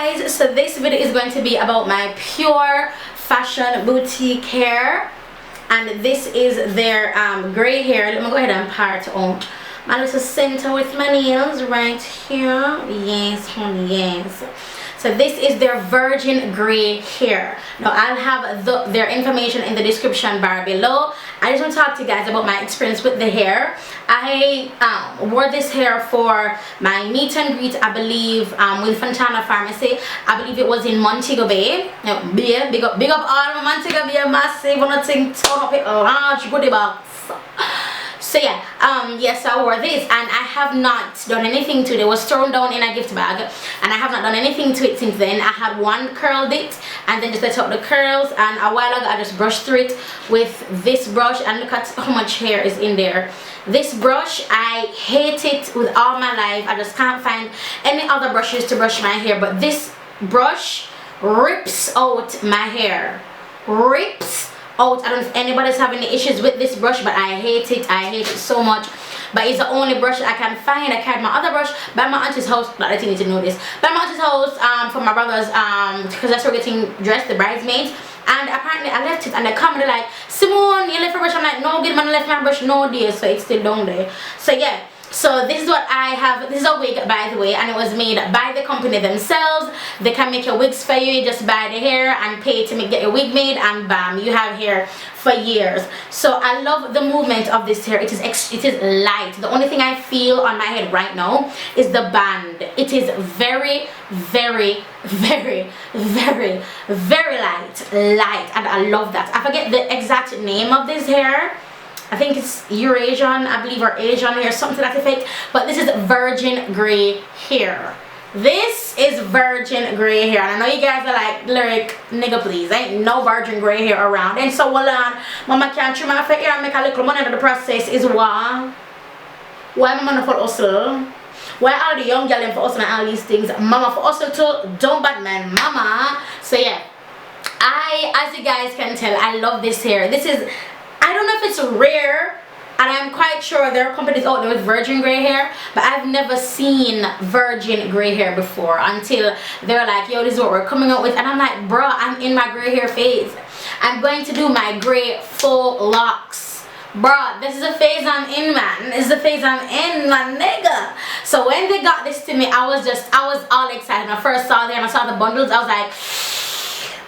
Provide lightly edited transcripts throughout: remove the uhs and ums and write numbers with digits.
guys, so this video is going to be about my pure fashion boutique hair, and this is their gray hair. Let me go ahead and part out my little center with my nails right here. Yes honey, yes. So this is their virgin gray hair. Now I'll have their information in the description bar below. I just want to talk to you guys about my experience with the hair. I wore this hair for my meet and greet, I believe, with Fontana Pharmacy. I believe it was in Montego Bay. Big up all my Montego Bay massive. Nothing turn up it large booty box. So yeah, yes, I wore this, and I have not done anything to it. It was thrown down in a gift bag, and I have not done anything to it since then. I had one curled it, and then just let out the curls, and a while ago I just brushed through it with this brush, and look at how much hair is in there. This brush, I hate it with all my life. I just can't find any other brushes to brush my hair, but this brush rips out my hair. Rips out. I don't know if anybody's having any issues with this brush, but I hate it. I hate it so much. But it's the only brush I can find. I carried my other brush by my auntie's house. Not that you need to know this. By my auntie's house for my brothers, because that's where getting dressed, the bridesmaids. And apparently I left it, and they come and they're like, Simone, you left your brush. I'm like, no, good man, I left my brush. No dear. So it's still down there. So yeah. So this is what I have. This is a wig, by the way, and it was made by the company themselves. They can make your wigs for you. You just buy the hair and pay to get your wig made, and bam, you have hair for years. So I love the movement of this hair. It is light. The only thing I feel on my head right now is the band. It is very, very, very, very, very light, and I love that. I forget the exact name of this hair. I think it's Eurasian, I believe, or Asian hair, something to that effect. But this is virgin gray hair. This is virgin gray hair. And I know you guys are like, lyric, nigga please, ain't no virgin gray hair around. And so well on, mama can't trim my hair and make a little money out of the process is why mama not for hustle? Why all the young girls for hustle and all these things? Mama for hustle too, don't bad man, mama. So yeah, as you guys can tell, I love this hair. This is, I don't know if it's rare, and I'm quite sure there are companies out there with virgin gray hair, but I've never seen virgin gray hair before until they're like, yo, this is what we're coming out with. And I'm like, bro, I'm in my gray hair phase. I'm going to do my gray full locks. Bruh, this is a phase I'm in, man. This is the phase I'm in, my nigga. So when they got this to me, I was all excited. When I first saw it and I saw the bundles, I was like,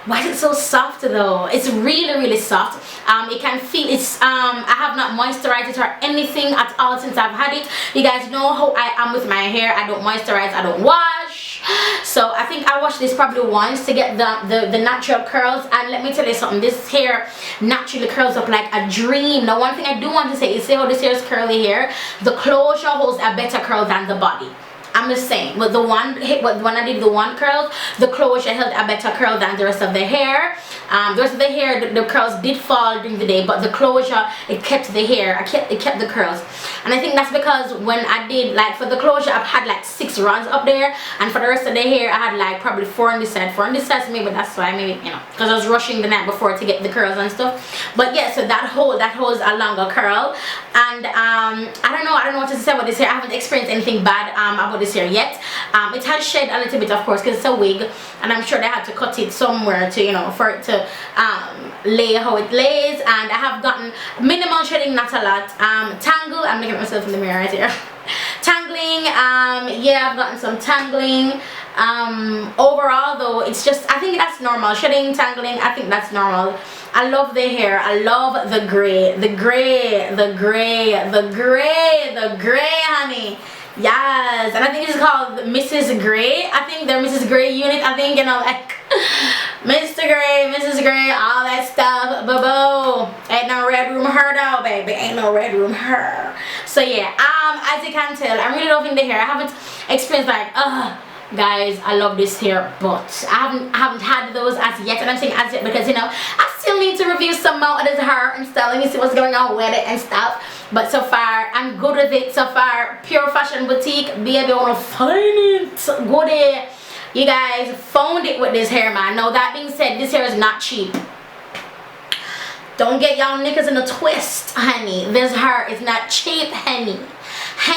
why is it so soft though? It's really, really soft. You can feel it's I have not moisturized it or anything at all since I've had it. You guys know how I am with my hair. I don't moisturize, I don't wash. So I think I washed this probably once to get the natural curls, and let me tell you something, this hair naturally curls up like a dream. Now one thing I do want to say is, see how this hair is curly here? The closure holds a better curl than the body. I'm just saying, with the one when I did the one curls, the closure held a better curl than the rest of the hair. The rest of the hair, the curls did fall during the day, but the closure, it kept the hair, it kept the curls. And I think that's because when I did, like for the closure, I've had like 6 rounds up there, and for the rest of the hair, I had like probably 4 on this side, 4 on this side, so maybe that's why, maybe, you know, because I was rushing the night before to get the curls and stuff. But yeah, so that holds a longer curl. And I don't know what to say about this hair. I haven't experienced anything bad about this hair yet. It has shed a little bit, of course, because it's a wig, and I'm sure they had to cut it somewhere to, you know, for it to lay how it lays. And I have gotten minimal shedding, not a lot. Tangle, I'm looking at myself in the mirror right here. Tangling, yeah, I've gotten some tangling. Overall though, it's just, I think that's normal. Shedding, tangling, I think that's normal. I love the hair. I love the gray, honey. Yes, and I think it's called Mrs. Gray. I think they're Mrs. Gray unit. I think, you know, like Mr. Gray, Mrs. Gray, all that stuff. Boo-boo. Ain't no red room her though, baby. Ain't no red room her. So yeah, as you can tell, I'm really loving the hair. I haven't experienced like, guys, I love this hair, but I haven't had those as yet. And I'm saying as yet because, you know, I still need to review some more of this hair and stuff. Let me see what's going on with it and stuff. But so far, I'm good with it. So far, pure fashion boutique, baby, I wanna find it. Go there. You guys found it with this hair, man. Now that being said, this hair is not cheap. Don't get y'all niggas in a twist, honey. This hair is not cheap, honey.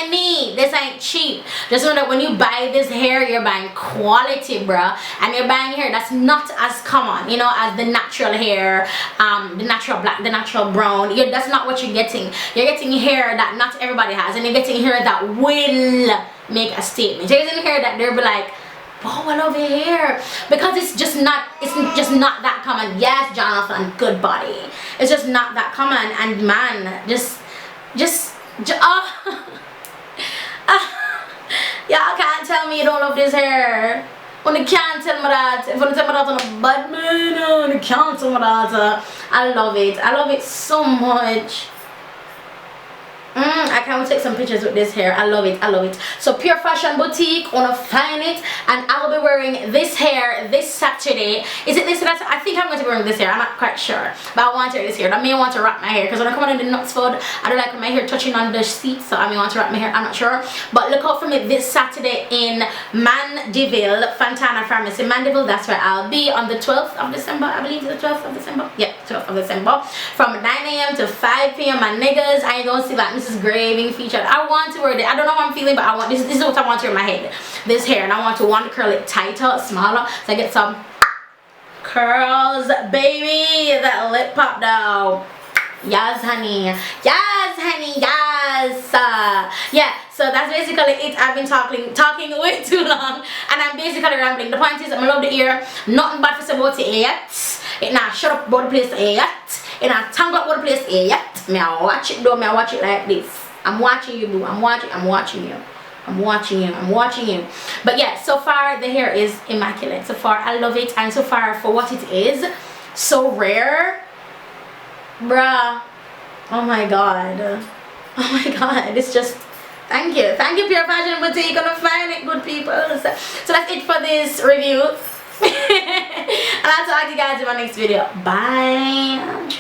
penny. This ain't cheap. Just know that when you buy this hair, you're buying quality, bruh. And you're buying hair that's not as common, you know, as the natural hair, the natural black, the natural brown. That's not what you're getting. You're getting hair that not everybody has, and you're getting hair that will make a statement. You're getting hair that they'll be like, wow, I love your hair, because it's just not that common. Yes, Jonathan, good body. It's just not that common, and man, y'all can't tell me you don't love this hair. When you can't tell me that, if you tell me that on a bad man, you can't tell me that. I love it. I love it so much. I can't take some pictures with this hair. I love it. I love it. So Pure Fashion Boutique, wanna find it, and I'll be wearing this hair this Saturday. Is it this Saturday? I think I'm going to be wearing this hair. I'm not quite sure, but I want to wear this hair. I may want to wrap my hair, because when I come on in the Knutsford, I don't like my hair touching on the seat, so I may want to wrap my hair. I'm not sure, but look out for me this Saturday in Mandeville, Fontana Pharmacy, Mandeville. That's where I'll be on the 12th of December. I believe it's the 12th of December. Yeah, 12th of December, from 9 a.m. to 5 p.m. My niggas, I ain't gonna see like Mrs. Gray being featured. I want to wear it. I don't know how I'm feeling, but I want this is what I want to wear in my head. This hair, and I want to curl it tighter, smaller, so I get some curls, baby. That lip pop though. Yes, honey. Yes, honey. Yes. Yeah. So that's basically it. I've been talking way too long, and I'm basically rambling. The point is, I love the ear. Nothing bad for say about it yet. It not shut up about the place yet. It not tangle up about the place yet. Me I watch it though. Me I watch it like this. I'm watching you, boo. I'm watching you. I'm watching you. But yeah, so far the hair is immaculate. So far I love it, and so far for what it is, so rare, bruh. Oh my god. Oh my god. It's just thank you Pure Fashion Boutique. Gonna find it, good people. So that's it for this review. And I'll talk to you guys in my next video. Bye.